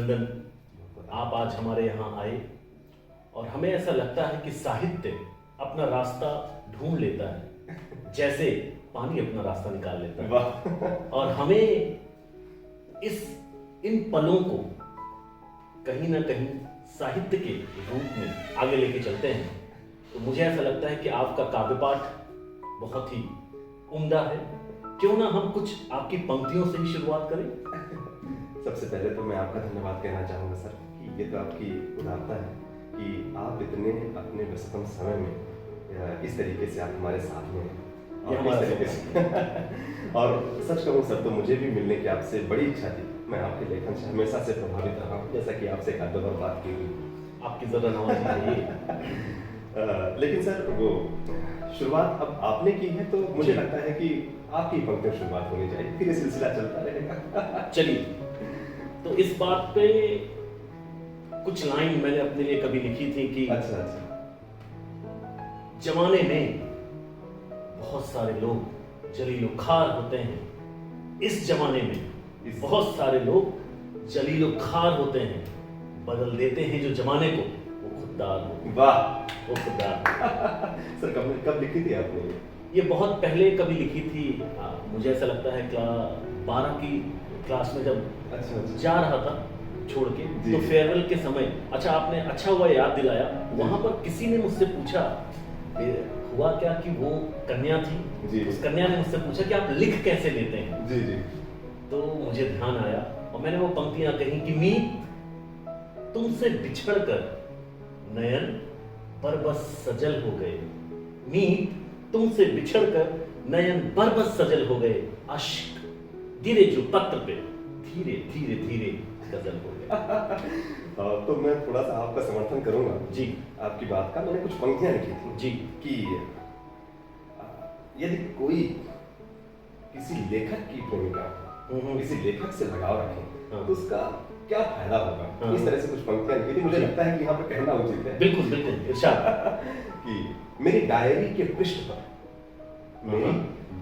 अभिनंदन। आप आज हमारे यहाँ आए और हमें ऐसा लगता है कि साहित्य अपना रास्ता ढूंढ लेता है, जैसे पानी अपना रास्ता निकाल लेता है। और हमें इन पलों को कहीं ना कहीं साहित्य के रूप में आगे लेके चलते हैं। तो मुझे ऐसा लगता है कि आपका काव्य पाठ बहुत ही उम्दा है। क्यों ना हम कुछ आपकी पंक्तियों से ही शुरुआत करें। सबसे पहले तो मैं आपका धन्यवाद कहना चाहूँगा सर कि ये तो आपकी उदारता है कि आप इतने अपने व्यस्ततम समय में इस तरीके से आप हमारे साथ में हैं और इस तरीके से और सच कहूँ सर तो मुझे भी मिलने की आपसे बड़ी इच्छा थी। मैं आपके लेखन से हमेशा से प्रभावित रहा हूँ, जैसा कि आपसे एक आध बार बात की हुई। आपकी ज़रा नवाजी चाहिए। लेकिन सर वो शुरुआत अब आपने की है तो मुझे लगता है कि आपकी पंक्तियों शुरुआत होनी चाहिए, फिर ये सिलसिला चलता रहेगा। चलिए, तो इस बात पे कुछ लाइन मैंने अपने लिए कभी लिखी थी कि अच्छा जमाने में बहुत सारे लोग जलीलो-खार होते हैं। इस जमाने में बहुत सारे लोग जलीलो-खार होते हैं। बदल देते हैं जो जमाने को वो खुददार होते हैं। वाह, वो खुददार। सर कब लिखी थी आपने ये बहुत पहले कभी लिखी थी। मुझे ऐसा लगता है 12 की क्लास में जब अच्छा जा रहा था छोड़ के, तो फेयरवेल के समय, अच्छा आपने अच्छा हुआ याद दिलाया, वहां पर किसी ने मुझसे पूछा, हुआ क्या कि वो कन्या थी जी। उस कन्या ने मुझसे पूछा कि आप लिख कैसे लेते हैं। जी जी। तो मुझे ध्यान आया और मैंने वो पंक्तियां कही कि मीत तुमसे बिछड़ कर नयन बरबस सजल हो गए। मीत तुमसे बिछड़ कर नयन बरबस सजल हो गए। अश्क गिरे जो पत्र पे धीरे धीरे धीरे गजल हो गए। तो मैं थोड़ा सा आपका समर्थन करूंगा जी आपकी बात का। मैंने कुछ पंक्तियां लिखी थी जी कि यदि कोई किसी लेखक की प्रेमिका किसी लेखक से लगाव रखे तो उसका क्या फायदा होगा। इस तरह से कुछ पंक्तियां लिखी थी। मुझे लगता है कि यहाँ पे कहना उचित है। बिल्कुल बिल्कुल इरशाद। कि मेरी डायरी के पृष्ठ पर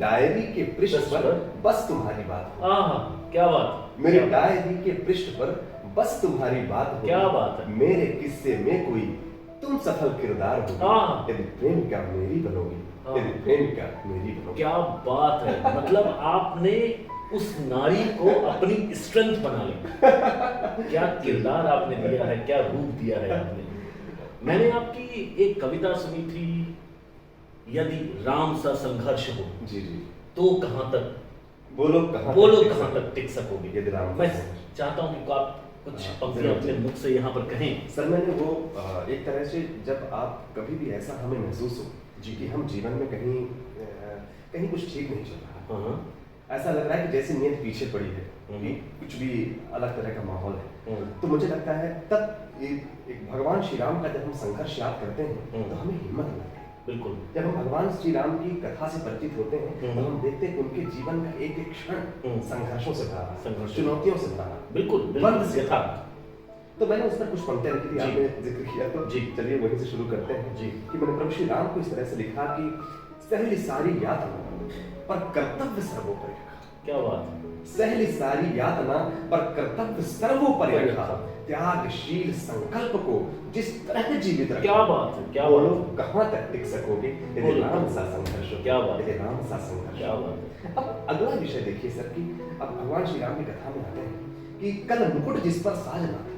डायरी के पृष्ठ पर बस तुम्हारी बात हो। क्या बात। मेरी डायरी के पृष्ठ पर बस तुम्हारी बात हो। क्या बात है। मेरे किस्से में कोई तुम सफल किरदार हो। यदि प्रेमिका मेरी बनोगी, यदि प्रेमिका मेरी बनोगी। क्या बात है। मतलब आपने उस नारी को अपनी स्ट्रेंथ बना ली। क्या किरदार आपने दिया है, क्या रूप दिया है आपने। मैंने आपकी एक कविता सुनी थी, यदि राम सा संघर्ष हो जी जी तो कहां तक बोलो कहां तक टिक सकोगे। यदि राम मैं चाहता हूं कि आप कुछ पंक्तियां अपने मुख से यहाँ पर कहें। सर मैंने वो एक तरह से जब आप कभी भी ऐसा हमें महसूस हो जी कि हम जीवन में कहीं कुछ ठीक नहीं चल रहा, ऐसा लग रहा है कि जैसे नीयत पीछे पड़ी है, कि कुछ भी अलग तरह का माहौल है, तो मुझे लगता है तब एक भगवान श्री राम का जब हम संघर्ष याद करते हैं तो हमें हिम्मत मिलती है। बिल्कुल। जब हम भगवान श्री राम की कथा से परिचित होते हैं तो हम देखते हैं कि उनके जीवन का एक एक क्षण संघर्षों से भरा रहा, चुनौतियों से भरा रहा। बिल्कुल बंद से था। तो मैंने उस पर कुछ पंक्तियां लिखी थी, आपने जिक्र किया तो जी चलिए वहीं से शुरू करते हैं जी। कि मैंने प्रभु श्री राम को इस तरह से लिखा कि सहली सारी यातना पर कर्तव्य सर्वोपरि रखा। क्या बात। सहली सारी यातना पर कर्तव्य सर्वोपरि रखा। त्यागशील संकल्प को जिस तरह जीवित रखा। क्या बात है। क्या बोलो कहां तक टिक सकोगे यदि राम सा संघर्ष हो। क्या बात। यदि राम सा संघर्ष। क्या बात। अब अगला विषय देखिए सर कि अब भगवान श्री राम की कथा में आते हैं कि कल मुकुट जिस पर साज ना था,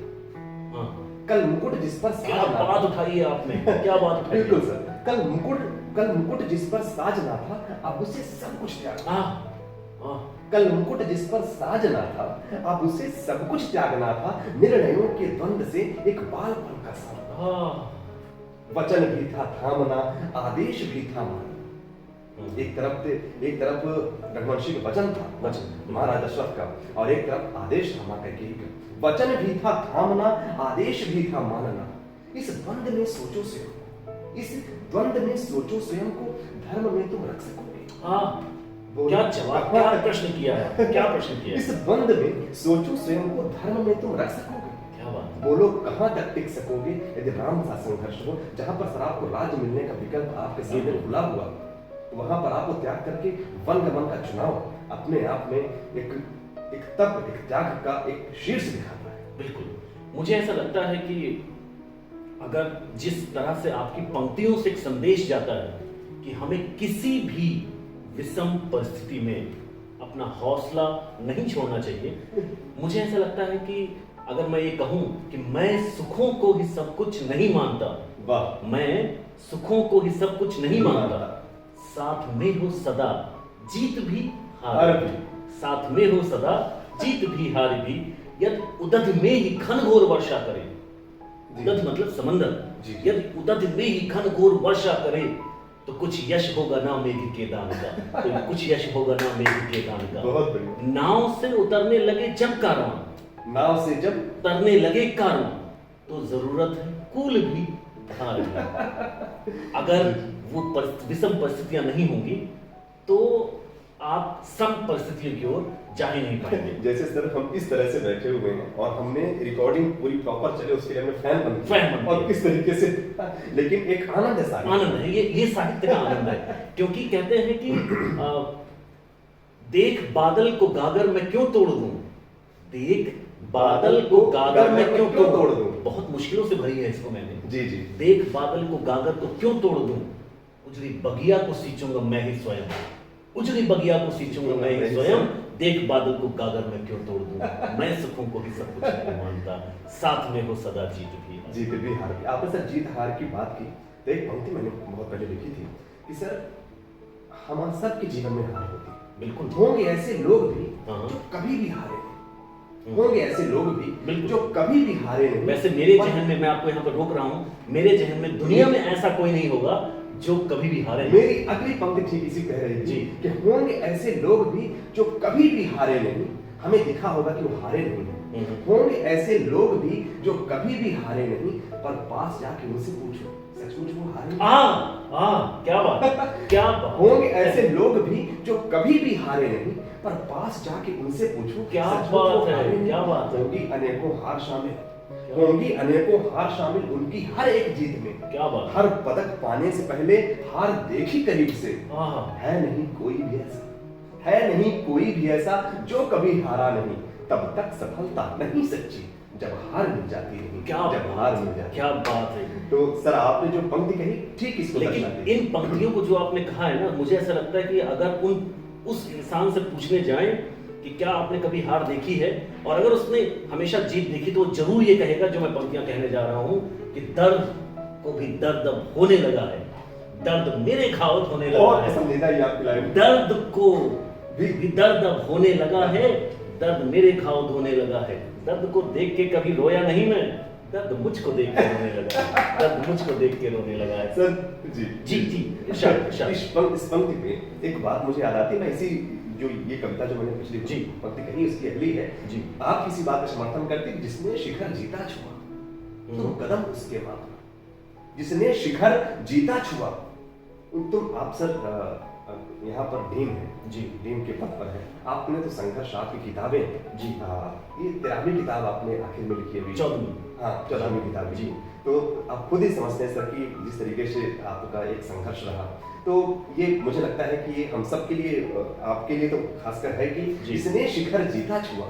कल मुकुट जिस पर साज क्या ना बात उठाई है आपने। क्या बात उठाई। बिल्कुल सर। कल मुकुट जिस पर साज ना था अब उसे सब कुछ त्याग। कल मुकुट जिस पर साज ना था अब उसे सब कुछ त्यागना था। निर्णयों के द्वंद से एक बालपन का सामना। वचन भी था थामना, आदेश भी था मानना। एक तरफ रघुवंशी का वचन था महाराज दशरथ का, और एक तरफ आदेश था मां कैकेयी का। वचन भी था थामना, आदेश भी था मानना। इस द्वंद में सोचो स्वयं को धर्म में तुम रख सकोगे। क्या जवाब, क्या प्रश्न किया है। क्या प्रश्न किया है। इस द्वंद में सोचो स्वयं को धर्म में तुम रख सकोगे। क्या बात। बोलो कहां तक टिक सकोगे यदि राम सा संघर्ष हो। जहां पर सर आपको राज मिलने का विकल्प आपके सामने खुला हुआ, वहां पर आपको त्याग करके वन गमन का चुनाव अपने आप में एक त्याग का एक शीर्ष दिखाता है। बिल्कुल, मुझे ऐसा लगता है कि अगर जिस तरह से आपकी पंक्तियों से एक संदेश जाता है कि हमें किसी भी विषम परिस्थिति में अपना हौसला नहीं छोड़ना चाहिए, मुझे ऐसा लगता है कि अगर मैं ये कहूं कि मैं सुखों को ही सब कुछ नहीं मानता, वाह, मैं सुखों को ही सब कुछ नहीं मानता, साथ में हो सदा जीत भी हार भी, साथ में हो सदा जीत भी हार भी, यदि उदध में ही घनघोर वर्षा करे, उदध मतलब समंदर, यदि उदध में ही घनघोर वर्षा करे तो कुछ यश होगा ना मेघ के दान का, तो कुछ यश होगा ना मेघ के दान का। बहुत बढ़िया। नाव से उतरने लगे जब कारवां, नाव से जब उतरने लगे कारवां, तो जरूरत है कूल भी धार भी। अगर वो विषम परिस्थितियां नहीं होंगी तो आप सम परिस्थितियों की ओर जा ही नहीं पाएंगे। जैसे सर हम इस तरह से बैठे हुए हैं और हमने रिकॉर्डिंग पूरी प्रॉपर चले उसके लिए हमने फैन बन और किस तरीके से, लेकिन एक आनंद है, आनंद है, ये साहित्य का आनंद है। क्योंकि कहते हैं कि देख बादल को गागर में क्यों तोड़ दूं, देख बादल को गागर में क्यों तोड़ दूं, बहुत मुश्किलों से भरी है इसको मैंने। जी जी। देख बादल को गागर को क्यों तोड़ दूं, उजड़ी बगिया को सींचूंगा मैं ही स्वयं, उजड़ी बगिया को सींचूंगा मैं ही स्वयं, देख बादल को गागर में क्यों तोड़ दूं, मैं सुखों को ही सब कुछ नहीं मानता, साथ में हो सदा जीत भी हार भी। आपने सर जीत हार की बात की तो एक पंक्ति मैंने बहुत पहले लिखी थी कि सर हमारे सबके जीवन में हार होती है, बिल्कुल। होंगे ऐसे लोग भी जो कभी भी हारे नहीं, होंगे ऐसे लोग भी जो कभी भी हारे नहीं। वैसे मेरे जहन में, मैं आपको यहाँ पर रोक रहा हूँ, मेरे जहन में दुनिया में ऐसा कोई नहीं होगा जो कभी भी हारे नहीं। मेरी अगली पंक्ति ठीक इसी कह रही थी कि होंगे ऐसे लोग भी जो कभी भी हारे नहीं, हमें दिखा होगा कि वो हारे नहीं है। होंगे ऐसे लोग भी जो कभी भी हारे नहीं, पर पास जाके उनसे पूछो सचमुच वो हारे नहीं। क्या बात, क्या बात। होंगे ऐसे लोग भी जो कभी भी हारे नहीं, पर पास जाके उनसे पूछो क्या बात है, क्या बात है। होंगी अनेकों हार शामिल, होंगी अनेकों हार शामिल उनकी हर एक जीत में, क्या बात। हर पदक पाने से पहले हार देखी करीब से, है नहीं कोई भी ऐसा, है नहीं कोई भी ऐसा जो कभी हारा नहीं, तब तक सफलता नहीं सच्ची, जब हार मिल जाती नहीं, जब हार मिल जाती। क्या बात है। तो सर आपने जो पंक्ति कही ठीक इसको लेकिन इन पंक्तियों को जो आपने कहा है ना, मुझे ऐसा लगता है कि अगर उस इंसान से पूछने जाएं कि क्या आपने कभी हार देखी है, और अगर उसने हमेशा जीत देखी, तो जरूर ये कहेगा जो मैं पंक्तियां कहने जा रहा हूं कि दर्द को भी दर्द अब होने लगा है, दर्द मेरे घाव होने लगा है, दर्द को भी दर्द अब होने लगा है, दर्द मेरे घाव धोने लगा है, दर्द को देख के कभी रोया नहीं मैं, दर्द मुझको देख के रोने लगा है, दर्द मुझको देख के रोने लगा है। सर जी जी जी। इस पंक्ति पे एक बात मुझे याद आती है, मैं इसी जो ये कविता जो मैंने पिछली पंक्ति कही उसकी अगली है जी। आप किसी बात का समर्थन करते कि जिसने शिखर जीता छुआ तुम कदम उसके मापना, जिसने शिखर जीता छुआ तुम। आप सर यहाँ पर डीन है जी, डीन के पद पर है, आपने तो संघर्ष आपकी किताबें जी, ये 13वीं किताब आपने आखिर में लिखी है, 14वीं किताब जी। तो आप खुद ही समझते हैं सर कि जिस तरीके से आपका एक संघर्ष रहा, तो ये मुझे लगता है कि ये हम सब के लिए, आपके लिए तो खासकर है कि जिसने शिखर जीता छुआ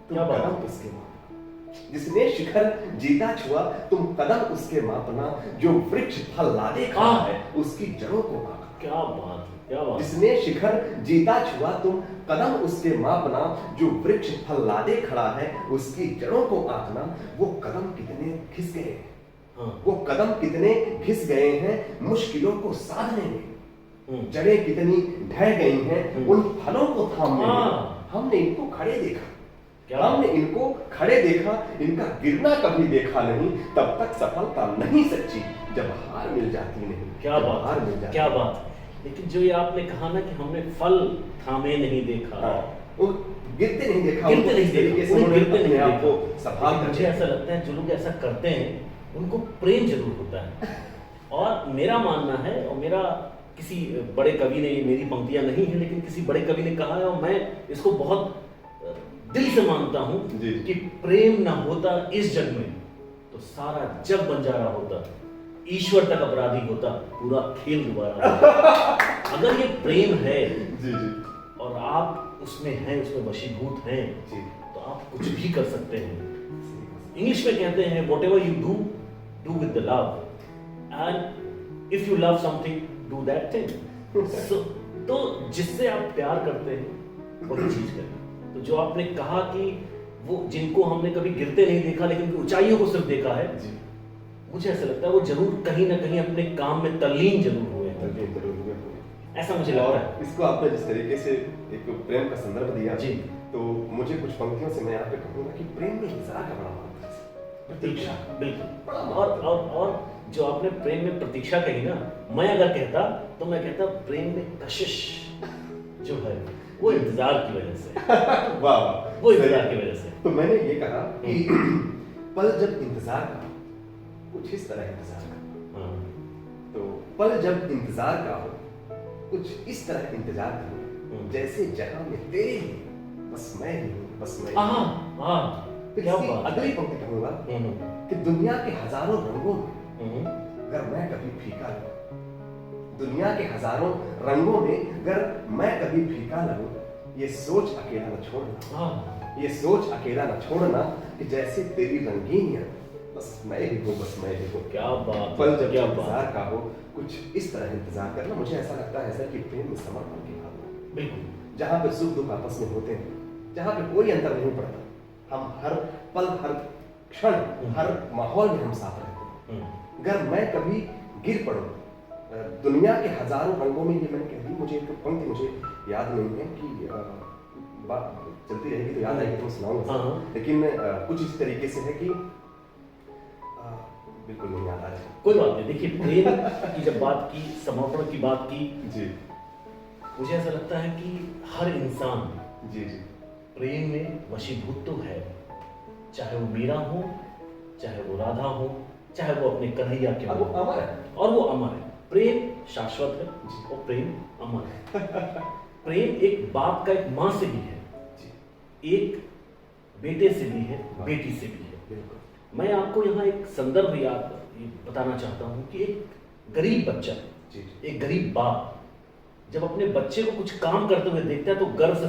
तुम कदम उसके मापना, जिसने शिखर जीता छुआ तुम कदम उसके मापना, जो वृक्ष फल लादे खड़ा है उसकी जड़ों को मापना। क्या बात, क्या बात। जिसने शिखर जीता छुआ तुम कदम उसके मापना, जो वृक्ष फल लादे खड़ा है उसकी जड़ों को आंकना। वो कदम कितने घिस गए हैं, वो कदम कितने घिस गए हैं मुश्किलों को साधने में, जड़ें कितनी ढह गई हैं उन फलों को थामने में। हमने इनको खड़े देखा, हमने इनको खड़े देखा, इनका गिरना कभी देखा नहीं, तब तक सफलता नहीं सच्ची, जब हार मिल जाती नहीं। क्या बात, हार मिल जाती, क्या बात। लेकिन जो ये आपने कहा ना कि हमने फल थामे नहीं देखा, वो गिरते नहीं देखा, गिरते नहीं देखा, गिरते नहीं आपको सफल। मुझे ऐसा लगता है जो लोग ऐसा करते हैं उनको प्रेम जरूर होता है। और मेरा मानना है, और मेरा किसी बड़े कवि ने, मेरी पंक्तियां नहीं है लेकिन किसी बड़े कवि ने कहा है और मैं इसको बहुत दिल से मानता हूं कि प्रेम ना होता इस जग में तो सारा जग बंजारा होता, ईश्वर तक अपराधी होता, पूरा खेल दोबारा होता। अगर ये प्रेम है जी जी, और आप उसमें हैं, उसमें वशीभूत हैं जी, तो आप कुछ भी कर सकते हैं। इंग्लिश में कहते हैं what ever you do with the love, and if you love something do that thing. तो जिससे आप प्यार करते हैं वही चीज करें। तो जो आपने कहा कि वो जिनको हमने कभी गिरते नहीं देखा लेकिन ऊंचाइयों को सिर्फ देखा है, मुझे ऐसा लगता है वो जरूर कहीं ना कहीं अपने काम में तल्लीन जरूर हुए हैं, ऐसा मुझे लगता है। इसको आपने जिस तरीके से एक प्रेम का संदर्भ दिया जी, तो मुझे कुछ पंक्तियों से मैं यहाँ पे कहूँगा कि प्रेम में इंतजार का बड़ा महत्व है, प्रतीक्षा। बिल्कुल। और जो आपने प्रेम में प्रतीक्षा कही ना, मैं अगर कहता तो मैं कहता प्रेम में कशिश जो है वो इंतजार की वजह से। वाह, वो इंतजार की वजह से। तो मैंने ये कहा कि पल जब इंतजार का कुछ इस तरह इंतजार का, हाँ। तो पल जब इंतजार का हो कुछ इस तरह इंतजार करो जैसे जहां में तेरे ही बस मैं ही हूं, बस मैं ही हूं। फिर क्या इसकी बात अगली है। पंक्ति कहूंगा कि दुनिया के हजारों रंगों में अगर मैं कभी फीका लगूं, दुनिया के हजारों रंगों में अगर मैं कभी फीका लगूं, ये सोच अकेला न छोड़ना, ये सोच अकेला न छोड़ना कि जैसे तेरी रंगीनियां बस मैं ही हूं, बस मैं ही हूं। क्या बात। पल जब क्या इंतजार का हो कुछ इस तरह इंतजार करना, मुझे ऐसा लगता है सर कि प्रेम में समर्पण की भावना, बिल्कुल। जहाँ पे सुख दुख आपस में होते हैं, जहाँ पे कोई अंतर नहीं पड़ता, हम हर पल हर क्षण हर माहौल में हम साथ रहते हैं। अगर मैं कभी गिर पड़ूं दुनिया के हजारों रंगों में, ये मैंने कह दी, मुझे एक पंक्ति मुझे याद नहीं है कि बात चलती रहेगी तो याद आएगी तो मैं सुनाऊंगा, लेकिन कुछ इस तरीके से है कि बिल्कुल नहीं याद आ रहा है। कोई बात नहीं। देखिए प्रेम की जब बात की, समर्पण की बात की जी, मुझे ऐसा लगता है कि हर इंसान जी जी प्रेम में वशीभूत तो है, चाहे वो मीरा हो, चाहे वो राधा हो, चाहे वो अपने कन्हैया के और वो अमर है, और वो अमर है। प्रेम शाश्वत है और प्रेम अमर है। प्रेम एक बाप का एक माँ से भी है, एक बेटे से भी है, बेटी से भी है। बिल्कुल। मैं आपको यहाँ एक संदर्भ याद बताना चाहता हूँ कि एक गरीब बच्चा, एक गरीब बाप जब अपने बच्चे को कुछ काम करते हुए देखता है तो गर्व से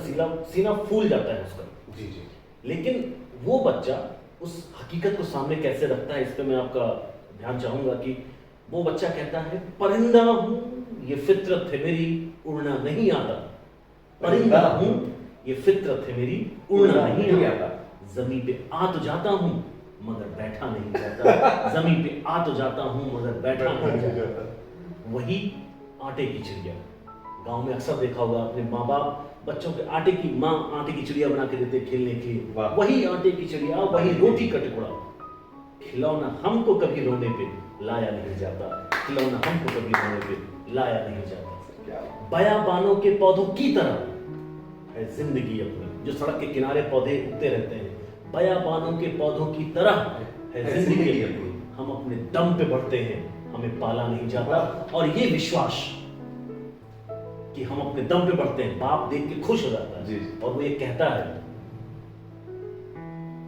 सीना फूल जाता है उसका। जी जी। लेकिन वो बच्चा उस हकीकत को सामने कैसे रखता है, इस पे मैं आपका ध्यान चाहूंगा कि वो बच्चा कहता है परिंदा हूं ये फितरत है मेरी उड़ना नहीं आता, परिंदा हूं ये फितरत है मेरी उड़ना नहीं आता, जमीन पे आ तो जाता हूं मगर बैठा नहीं जाता, जमीन पे आ तो जाता हूं मगर बैठा नहीं जाता। वही आटे की चिड़िया, गांव में अक्सर देखा होगा अपने माँ बाप बच्चों के आटे की चिड़िया बना के देते खेलने के लिए, वही आटे की चिड़िया, वही रोटी का टुकड़ा। खिलौना हमको कभी रोने पे लाया नहीं जाता, खिलौना हमको कभी रोने पे लाया नहीं जाता। बयाबानों के पौधों की तरह है जिंदगी अपनी, जो सड़क के किनारे पौधे उगते रहते हैं, बयाबानों के पौधों की तरह है जिंदगी अपनी। हम अपने दम पे बढ़ते हैं, हमें पाला नहीं जाता। और ये विश्वास कि हम अपने दम पे बढ़ते हैं, बाप देख के खुश हो जाता है। और वो ये कहता है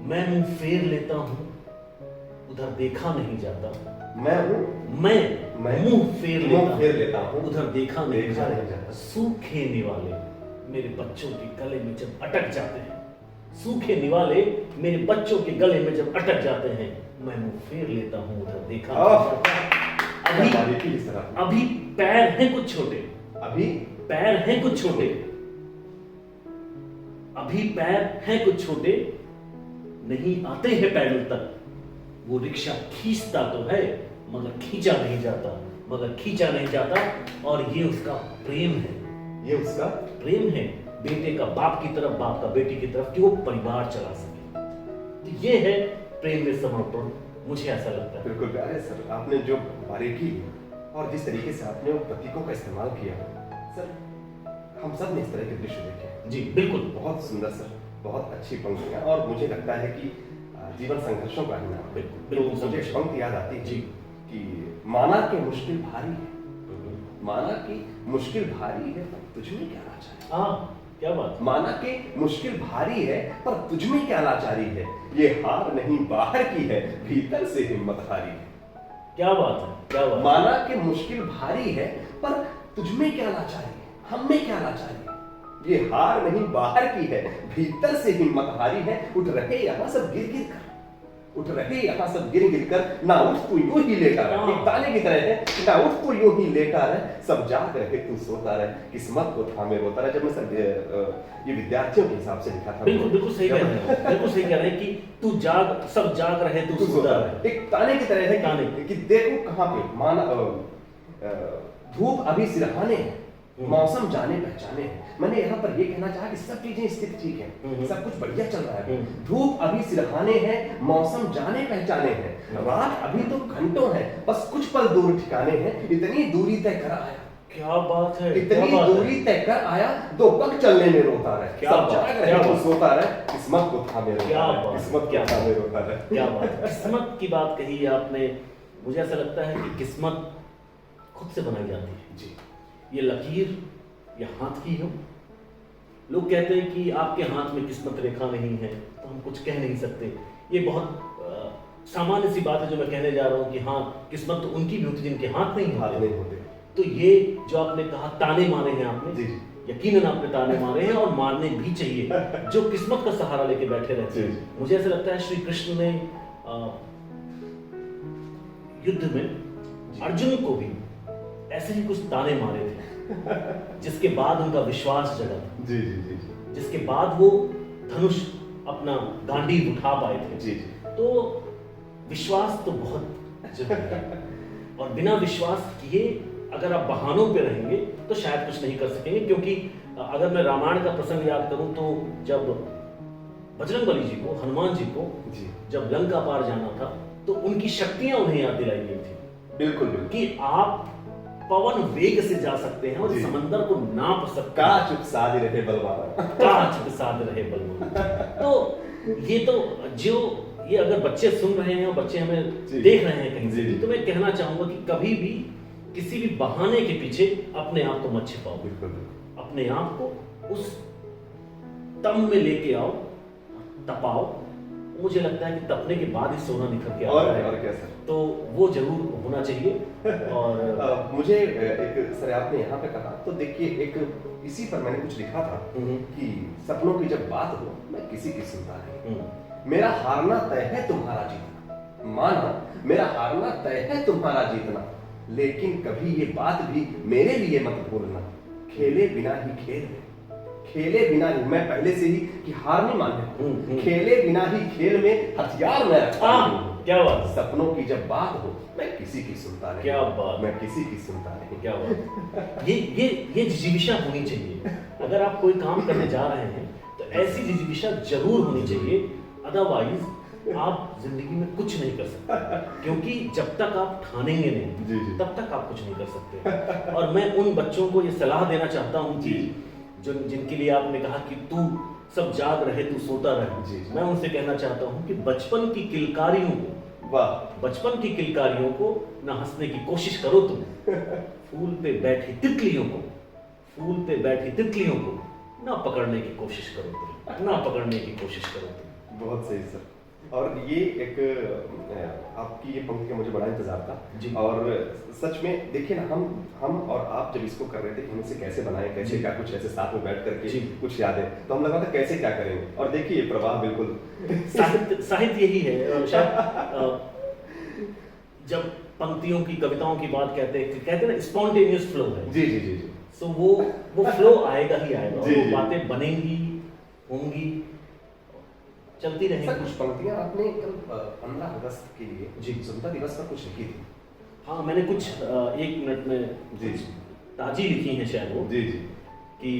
मैं मुंह फेर लेता हूं उधर देखा नहीं जाता, मैं मुंह फेर लेता हूं उधर देखा नहीं जाता। सूखे निवाले मेरे बच्चों के गले में जब अटक जाते हैं, सूखे निवाले मेरे बच्चों के गले में जब अटक जाते हैं, मैं मुंह फेर लेता हूं उधर देखा नहीं जाता। अभी पैर हैं कुछ छोटे, अभी पैर हैं कुछ छोटे, अभी पैर हैं कुछ छोटे, नहीं आते हैं पैडल तक। वो रिक्शा खींचता तो है मगर खींचा नहीं जाता, मगर खींचा नहीं जाता। और ये उसका प्रेम है, ये उसका प्रेम है बेटे का बाप की तरफ, बाप का बेटी की तरफ, कि वो परिवार चला सके। तो ये है प्रेम में समर्पण, मुझे ऐसा लगता है। बिल्कुल प्यारे सर, आपने जो बारीकी और जिस तरीके से आपने वो प्रतीकों का इस्तेमाल किया सर, हम सब ने इस तरह के दृश्य देखे। जी बिल्कुल, बहुत सुंदर सर, बहुत अच्छी पंक्तियां, और मुझे लगता है कि जीवन संघर्षों का ही नाम। बिल्कुल मुझे एक पंक्ति याद आती है जी कि माना कि मुश्किल भारी है, माना कि मुश्किल भारी है पर तुझमें क्या लाचारी। हाँ क्या बात। माना कि मुश्किल भारी है पर तुझमें क्या लाचारी है, ये हार नहीं बाहर की है भीतर से हिम्मत हारी है। क्या बात है, क्या बात। माना कि मुश्किल भारी है पर तुझमें क्या लाचारी है, हम में क्या लाचारी है, ये हार नहीं बाहर की है भीतर से हिम्मत हारी है। उठ रहे यहाँ सब गिर गिर कर, उठ रहे यहाँ सब गिर गिर कर, ना उठ तू यूं ही लेटा रहे, एक ताने की तरह है, ना उठ तू यूं ही लेटा रहे, सब जाग रहे तू सोता रहे, किस्मत को थामे रोता रहे। जब मैं सर ये विद्यार्थियों के हिसाब से लिखा था। बिल्कुल बिल्कुल सही कह रहे हैं, बिल्कुल सही कह रहे हैं कि तू जाग, सब जाग रहे तू सोता रहे। एक ताने की तरह है ताने कि देखो कहाँ पे माना धूप अभी सिरहाने हैं, मौसम जाने पहचाने हैं। मैंने यहाँ पर ये कहना चाहा कि सब चीजें स्थित ठीक है, सब कुछ बढ़िया चल रहा है। धूप अभी सिरहाने हैं, मौसम जाने पहचाने हैं, रात अभी तो घंटों है, बस कुछ पल दूर ठिकाने हैं, इतनी दूरी तय कर आया। क्या बात है, इतनी दूरी तय कर आया, दो पग चलने में रोता रहे, सब जाग रहे तो सोता रहे, किस्मत को थामे रोता रहे, किस्मत को थामे रोता रहे। क्या बात, किस्मत की बात कही आपने। मुझे ऐसा लगता है कि किस्मत खुद से बनाई जाती है जी। ये लकीर या हाथ की हो। लोग कहते हैं कि आपके हाथ में किस्मत रेखा नहीं है तो हम कुछ कह नहीं सकते। ये बहुत सामान्य सी बात है जो मैं कहने जा रहा हूँ कि हाँ, किस्मत तो उनकी भी होती है जिनके हाथ नहीं होते। तो ये जो आपने कहा ताने मारे हैं आपने, यकीनन आपने ताने मारे हैं और मारने भी चाहिए जो किस्मत का सहारा लेके बैठे रहते हैं। मुझे ऐसा लगता है श्री कृष्ण ने युद्ध में अर्जुन को भी ऐसे ही कुछ ताने मारे थे जिसके बाद उनका विश्वास जगा था। जी जी जी। जिसके बाद वो धनुष अपना गांडीव उठा पाए थे। जी। तो विश्वास तो बहुत जरूरी है और बिना विश्वास किए अगर आप बहानों पे रहेंगे तो शायद कुछ नहीं कर सकेंगे। क्योंकि अगर मैं रामायण का प्रसंग याद करूं तो जब बजरंगबली जी को, हनुमान जी को जब लंका पार जाना था तो उनकी शक्तियां उन्हें याद दिलाई गई थी। बिल्कुल कि आप पवन वेग से जा सकते हैं और समंदर को नाप सकते हैं। काच साध रहे बलवान, काच साध रहे बलवान। तो ये तो जो ये अगर बच्चे सुन रहे हैं और बच्चे हमें देख रहे हैं कहीं से भी, तो मैं कहना चाहूंगा कि कभी भी किसी भी बहाने के पीछे अपने आप को मत छिपाओ। अपने आप को उस तम में लेके आओ, तपाओ। मुझे लगता है कि तपने के बाद ही सोना निखर के आता है। और क्या सर, तो वो जरूर होना चाहिए। और मुझे एक सर आपने यहाँ पे कहा तो देखिए, एक इसी पर मैंने कुछ लिखा था कि सपनों की जब बात हो मैं किसी की सुनता नहीं, मेरा हारना तय है तुम्हारा जीतना, माना मेरा हारना तय है तुम्हारा जीतना, लेकिन कभी ये बात भी मेरे लिए मत भूलना, खेले बिना ही खेल है, खेले बिना ही, मैं पहले से ही कि हार नहीं मानते, खेले बिना ही खेल में हथियार मैं रखता हूं। क्या बात। सपनों की जब बात हो मैं किसी की सुनता नहीं। क्या बात। मैं किसी की सुनता नहीं। क्या बात। ये जिजीविषा होनी चाहिए। अगर आप कोई काम करने जा रहे हैं तो ऐसी जिजीविषा जरूर होनी चाहिए, अदरवाइज आप जिंदगी में कुछ नहीं कर सकते। क्योंकि जब तक आप ठानेंगे नहीं तब तक आप कुछ नहीं कर सकते। और मैं उन बच्चों को ये सलाह देना चाहता हूँ कि जो जिनके लिए आपने कहा कि तू सब जाग रहे तू सोता रहे, मैं उनसे कहना चाहता हूँ कि बचपन की किलकारियों को, बचपन की किलकारियों को ना हंसने की कोशिश करो तुम। फूल पे बैठी तितलियों को, फूल पे बैठी तितलियों को ना पकड़ने की कोशिश करो तुम, ना पकड़ने की कोशिश करो तुम। बहुत सही सर। और ये एक आपकी ये पंक्ति का मुझे बड़ा इंतजार था। और सच में देखिए ना, हम और आप जब इसको कर रहे थे कि हम इसे कैसे बनाएं, कैसे क्या, कुछ ऐसे साथ में बैठ करके कुछ यादें, तो हम लगा था कैसे क्या करेंगे। और देखिए ये प्रवाह बिल्कुल साहित्य यही है। जब पंक्तियों की, कविताओं की बात कहते हैं ना, स्पॉन्टेनियस फ्लो है। जी जी जी। सो वो फ्लो आएगा ही आएगा, वो बातें बनेंगी, होंगी, चलती रहेंगी। सर कुछ पंक्तियां आपने कल 15 अगस्त के लिए स्वतंत्रता दिवस पर कुछ लिखी थी। हाँ, मैंने कुछ 1 मिनट में ताजी लिखी है शायद वो। जी कि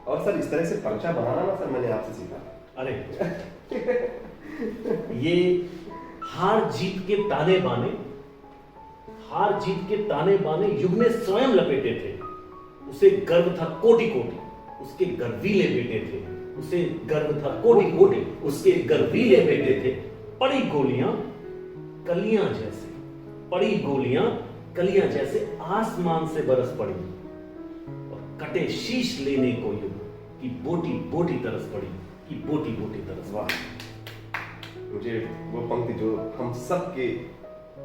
और सर इस तरह से पर्चा बनाना ना सर मैंने आपसे सीखा। अरे ये हार जीत के ताने बाने, हार जीत के ताने बाने युग ने स्वयं लपेटे थे। उसे गर्व था कोटि कोटि, उसके गर्वीले बेटे थे। उसे गर्व था कोटि कोटि, उसके गर्वीले बेटे थे। पड़ी गोलियां कलियां जैसे, पड़ी गोलियां कलियां जैसे आसमान से बरस पड़ी, और कटे शीश लेने को युग की बोटी बोटी तरस पड़ी, की बोटी बोटी तरस। वाह, मुझे वो पंक्ति जो हम सब के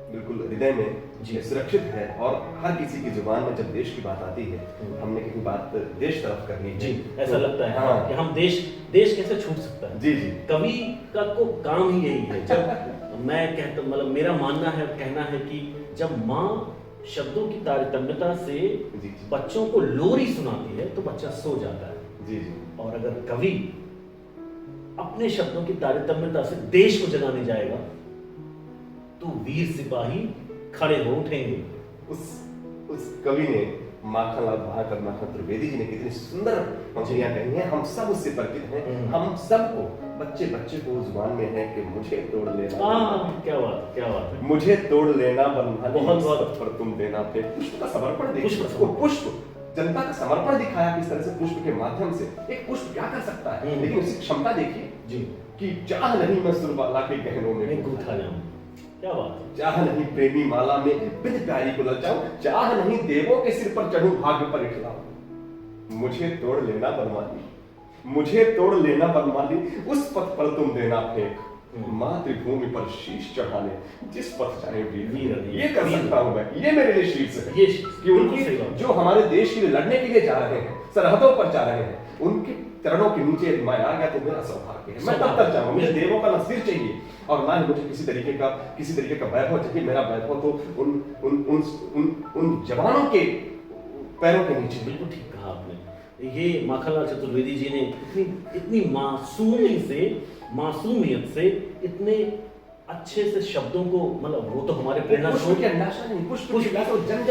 बिल्कुल हृदय में सुरक्षित है, और हर किसी की जुबान में जब देश की बात आती है, हमने कहीं बात देश तरफ करनी है। जी, ऐसा लगता है कि हम देश कैसे छूट सकता है। जी। कवि का को काम ही यही है। जब मैं कहता मतलब मेरा मानना है, कहना है कि जब माँ शब्दों की तारतम्यता से जी बच्चों को लोरी सुनाती है तो बच्चा सो जाता है। जी जी और अगर कवि अपने शब्दों की तारतम्यता से देश को जगाने जाएगा तो वीर सिपाही खड़े हो उठेंगे। उस कवि ने माखनलाल बहाकर माखन त्रिवेदी जी ने कितनी सुंदर पंक्तियां कही हैं, हम सब उससे परिचित हैं। हम सबको बच्चे बच्चे को जुबान में है कि मुझे तोड़ लेना। क्या बात, क्या बात है। मुझे तोड़ लेना बनमाली, बहुत बहुत पर तुम देना पे। पुष्प का समर्पण देखिए, पुष्प उसको पुष्प जनता का समर्पण दिखाया किस तरह से पुष्प के माध्यम से। एक पुष्प क्या कर सकता है, लेकिन उसकी क्षमता देखिए जी कि चाह नहीं मैं सुरबाला के गहनों में गूंथा जाऊं। क्या बात है। चाह नहीं प्रेमी माला में बिन प्यारी को ललचाऊं, चाह नहीं देवों के सिर पर चढ़ूं भाग्य पर इठलाऊं। मुझे तोड़ लेना बनमाली, मुझे तोड़ लेना बनमाली, उस पथ पर तुम देना फेंक, मातृभूमि पर शीश चढ़ाने जिस पथ चाहे वीर। ये कर सकता हूं मैं, ये मेरे लिए शीर्ष है। ये कि उनकी जो हमारे देश के लिए लड़ने के लिए जा रहे हैं, सरहदों पर जा रहे हैं, उनके चरणों के नीचे मैं आ गया तो मेरा सौभाग्य है। मैं तब तक जाऊंगा, मुझे देवों का ना सिर चाहिए और ना ही मुझे किसी तरीके का वैभव चाहिए। मेरा वैभव तो उन जवानों के पैरों के नीचे। बिल्कुल ठीक कहा आपने। ये माखनलाल चतुर्वेदी जी ने इतनी मासूमियत से इतने अच्छे से शब्दों को, मतलब वो तो हमारे प्रेरणा पुष्प की अभिलाषा नहीं, पुष्प की अभिलाषा तो जन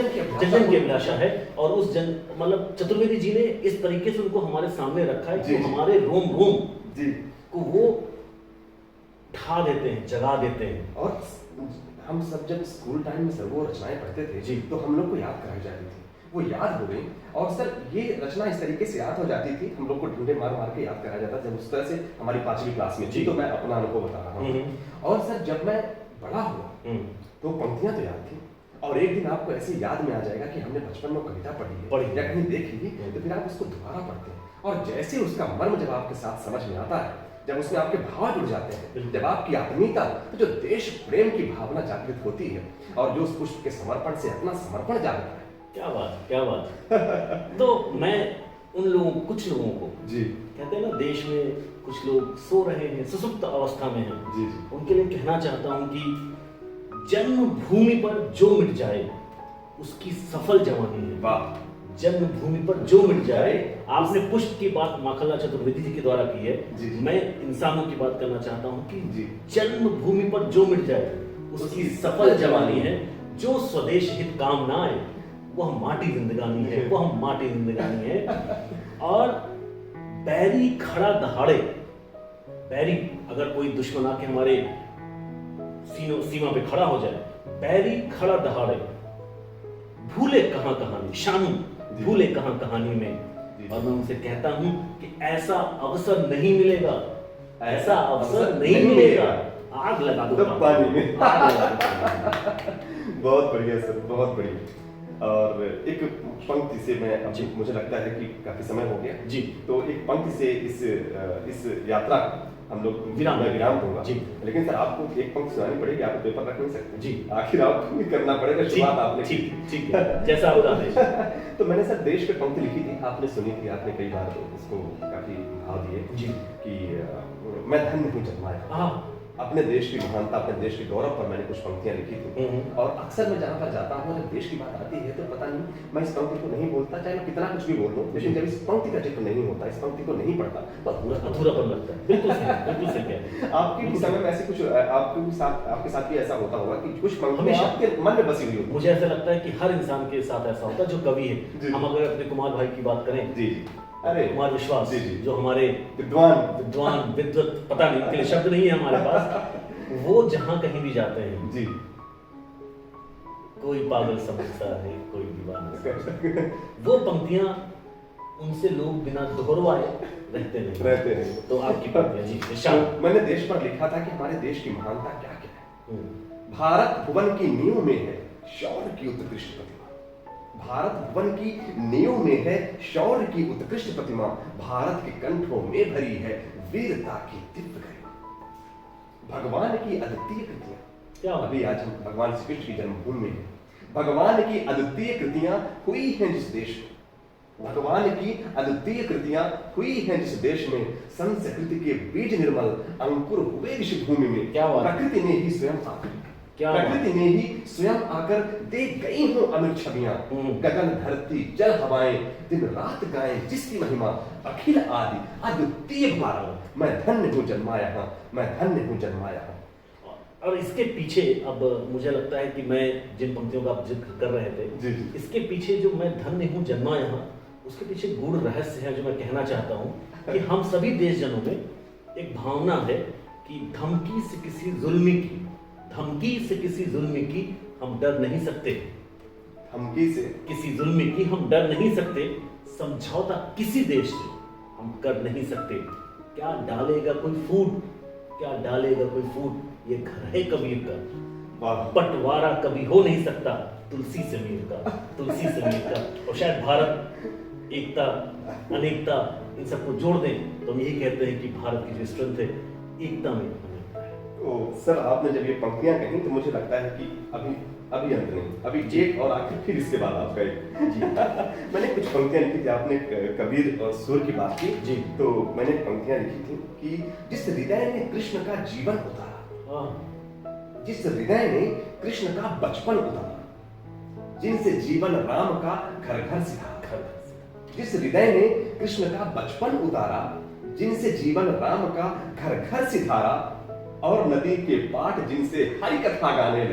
की अभिलाषा है। और उस मतलब चतुर्वेदी जी ने इस तरीके से उनको हमारे सामने रखा है कि हमारे रोम जी को वो ढा देते हैं, जगा देते हैं। और हम सब जब स्कूल टाइम में सर वो रचनाएं पढ़ते थे जी, तो हम लोग को याद कराई जाती थी, वो याद हो गई। और सर ये रचना इस तरीके से याद हो जाती थी, हम लोग को ढूंढे मार मार के याद कराया जाता जब उस तरह से हमारी 5वीं क्लास में थी। तो मैं अपना अनुभव बता रहा हूँ। और सर जब मैं बड़ा हुआ तो पंक्तियां तो याद थी, और एक दिन आपको ऐसे याद में आ जाएगा कि हमने बचपन में कविता पढ़ी है या कहीं देखी थी, तो फिर आप उसको दोबारा पढ़ते हैं और जैसे उसका मर्म जब आपके साथ समझ में आता है, जब उसमें आपके भाव जुड़ जाते हैं, जब आपकी आत्मीयता, तो जो देश प्रेम की भावना जागृत होती है और जो उस पुष्प के समर्पण से अपना समर्पण जागता है। क्या बात, क्या बात। तो मैं उन लोगों, कुछ लोगों को जी कहते हैं ना, देश में कुछ लोग सो रहे हैं, सुसुप्त अवस्था में हैं, जी उनके लिए कहना चाहता हूं कि जन्मभूमि पर जो मिट जाए उसकी सफल जवानी है। वाह। जन्मभूमि पर जो मिट जाए। आपने पुष्प की बात माखनलाल चतुर्वेदी जी के द्वारा की है, मैं इंसानों की बात करना चाहता हूं कि जन्मभूमि पर जो मिट जाए उसकी सफल जवानी है। जो स्वदेश हित काम ना आए वह माटी जिंदगानी है, वह माटी जिंदगानी है। और बैरी खड़ा दहाड़े, बैरी अगर कोई दुश्मन आके हमारे सीमा पे खड़ा हो जाए, बैरी खड़ा दहाड़े, भूले कहां कहानी, शानू भूले कहां कहानी में। और मैं उनसे कहता हूं कि ऐसा अवसर नहीं मिलेगा, ऐसा अवसर नहीं मिलेगा। आग लगा दो पानी में। बहुत बढ़िया सर, बहुत बढ़िया। और एक पंक्ति से मैं अभी, मुझे लगता है कि काफी समय हो गया जी, तो एक पंक्ति से इस यात्रा हम लोग विराम दूंगा जी। लेकिन सर आपको एक पंक्ति सुनानी पड़ेगी, आप पेपर रख नहीं सकते जी, आखिर आपको भी करना पड़ेगा। शुरुआत आपने ठीक है, जैसा आपका आदेश। तो मैंने सर देश पे पंक्ति लिखी थी, आपने सुनी थी, आपने कई बार उसको काफी भाव दिए जी कि मैं धन्य हूँ जन्माया। अपने देश की महानता, अपने देश के गौरव पर मैंने कुछ पंक्तियां लिखी थी। और अक्सर मैं जहाँ पर जाता हूँ, जब देश की बात आती है तो पता नहीं मैं इस पंक्ति को नहीं बोलता, चाहे मैं कितना कुछ भी बोल दूं, लेकिन जब इस पंक्ति का जिक्र नहीं होता, इस पंक्ति को नहीं पढ़ता तो अधूरापन लगता है। बिल्कुल सही कह रहे हैं। आपके भी समय में ऐसे कुछ आपके साथ भी ऐसा होता होगा कि कुछ पंक्तियां आपके मन में बसी हुई होती। मुझे ऐसा लगता है कि हर इंसान के साथ ऐसा होता है जो कवि है। हम अगर अपने कुमार भाई की बात करें, जी अरे कुमार विश्वास जी जो हमारे विद्वान विद्वत, पता नहीं उनके लिए शब्द नहीं है हमारे पास, वो जहां कहीं भी जाते हैं जी, कोई पागल समझता है, कोई दीवाना। वो पंक्तियां उनसे लोग बिना दोहरवाए रहते नहीं। तो आपकी पंक्तियां जी तो मैंने देश पर लिखा था कि हमारे देश की महानता क्या क्या है। भारत भुवन की नींव में है शौर्य की उत्कृष्ट प्रतिमा। भारत भुवन की नींव में है शौर्य की उत्कृष्ट प्रतिमा। भारत के कंठों में भरी है वीरता की दिव्य गरिमा। भगवान की अद्वितीय कृतियां, क्या अभी आज हम भगवान श्री कृष्ण की जन्मभूमि में हैं। भगवान की अद्वितीय कृतियां हुई हैं जिस देश में, भगवान की अद्वितीय कृतियां हुई हैं जिस देश में, संस्कृति के बीज निर्मल अंकुर हुए ऋषि भूमि में। क्या बात है। प्रकृति ने ही स्वयं आकर क्या बात है। प्रकृति ने ही स्वयं आकर दे गई हो अमर छवियां। गगन धरती जल हवाएं दिन रात गाएं जिसकी महिमा, अखिल आदि अद्वितीय भारत। मैं धन्य हूँ जन्माया हाँ, मैं धन्य हूँ जन्माया हाँ। और इसके पीछे अब मुझे लगता है कि मैं जिन पंक्तियों का आप जिक्र कर रहे थे, जी जी। इसके पीछे जो मैं धन्य हूँ जन्मा यहाँ, उसके पीछे गूढ़ रहस्य है जो मैं कहना चाहता हूँ कि हम सभी देशजनों में एक भावना है कि धमकी से किसी जुल्मी की हम डर नहीं सकते। धमकी से किसी जुल्मी की हम डर नहीं सकते, समझौता किसी देश से हम कर नहीं सकते। क्या डालेगा कोई फूट, ये घर है कबीर का, बंटवारा कभी हो नहीं सकता तुलसी से मीर का। और शायद भारत एकता अनेकता इन सबको जोड़ दें तो हम यही कहते हैं कि भारत की जो स्ट्रेंथ है एकता में अनेकता है। तो सर आपने जब ये पंक्तियां कही तो मुझे लगता है कि अभी अंत नहीं, अभी एक और आखिर फिर इसके बाद आप गए जी। मैंने कुछ पंक्तियां लिखी थी, आपने कबीर और सुर की बात की जी। तो मैंने पंक्तियां लिखी थी कि जिस हृदय ने कृष्ण का जीवन उतारा, जिस हृदय ने कृष्ण का बचपन उतारा, जिनसे जीवन राम का घर घर सिखाया। जिस हृदय ने कृष्ण का बचपन उतारा, जिनसे जीवन राम का घर घर सिधारा, और नदी के पाट जिनसे हरि कथा गाने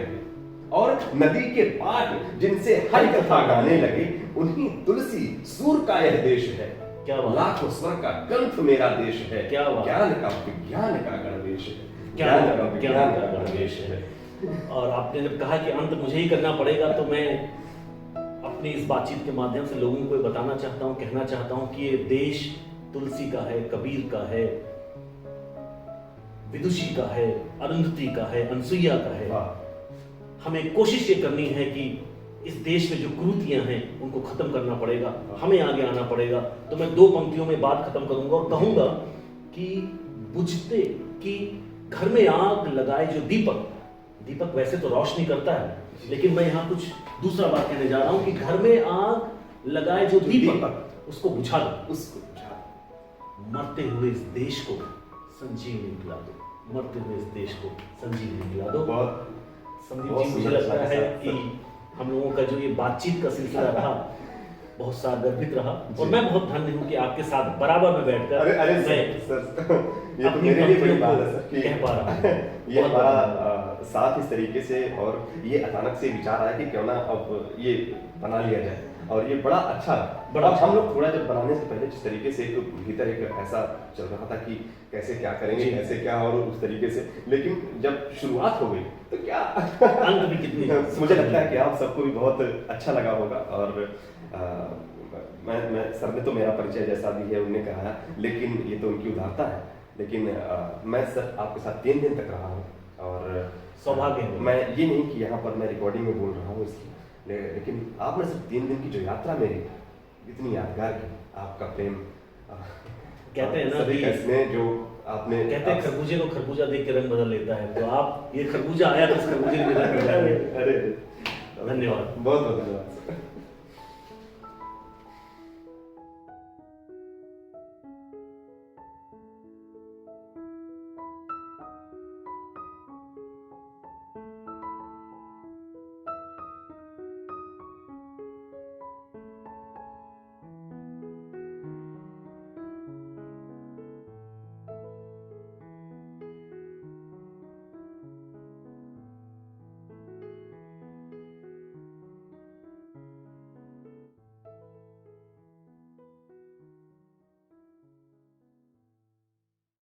लगे, उन्हीं तुलसी सूर का यह देश है। क्या बात। लाखों स्वर का ग्रंथ मेरा देश है। क्या बात। ज्ञान का विज्ञान का गणवेश है। ज्ञान का गणवेश है। और आपने जब कहा कि अंत मुझे ही करना पड़ेगा, तो मैं अपनी इस बातचीत के माध्यम से लोगों को बताना चाहता हूँ, कहना चाहता हूँ कि ये देश तुलसी का है, कबीर का है, विदुषी का है, अरुंधति का है, अनसुईया का है। हमें कोशिश ये करनी है कि इस देश में जो कुरीतियां हैं उनको खत्म करना पड़ेगा, हमें आगे आना पड़ेगा। तो मैं 2 पंक्तियों में बात खत्म करूंगा और कहूंगा कि बुझते कि घर में आग लगाए जो दीपक वैसे तो रोशनी करता है, लेकिन मैं यहाँ कुछ दूसरा बात कहने जा रहा हूँ कि घर में आग लगाए जो दीपक उसको बुझा दो, मरते हुए इस देश को संजीवनी दिला दो, मरते हुए इस देश को संजीवनी दिला दो। संदीप जी, मुझे लगता है कि हम लोगों का जो ये बातचीत का सिलसिला रहा बहुत सार्थक रहा और मैं बहुत धन्य हूँ कि आपके साथ बराबर में बैठकर ये तो मेरे लिए बड़ी बात है सर कि कह पा रहा हूँ। ये हमारा साथ इस तरीके से, और ये अचानक से विचार आया कि क्यों ना अब ये बना लिया जाए, और ये बड़ा अच्छा हम लोग थोड़ा जब बनाने से पहले जिस तरीके से एक भीतर एक ऐसा चल रहा था कि कैसे क्या करेंगे, कैसे क्या, और उस तरीके से, लेकिन जब शुरुआत हो गई तो क्या अंत भी कितनी मुझे लगता है कि आप सबको भी बहुत अच्छा लगा होगा। और मैं सर ने तो मेरा परिचय जैसा भी है उन्होंने कहा, लेकिन ये तो उनकी उदारता है। लेकिन मैं सर आपके साथ 3 दिन तक रहा हूँ, और सौभाग्य है। मैं ये नहीं कि यहाँ पर मैं रिकॉर्डिंग में बोल रहा हूँ इसलिए, लेकिन आपने सिर्फ 3 दिन की जो यात्रा मेरी इतनी यादगार की, आपका प्रेम कहते हैं ना कि इसमें जो आपने कहते हैं खरबूजे को खरबूजा देख के रंग बदल लेता है, तो आप ये खरबूजा आया तो उस खरबूजे ने रंग बदल लिया। अरे धन्यवाद, बहुत बहुत धन्यवाद।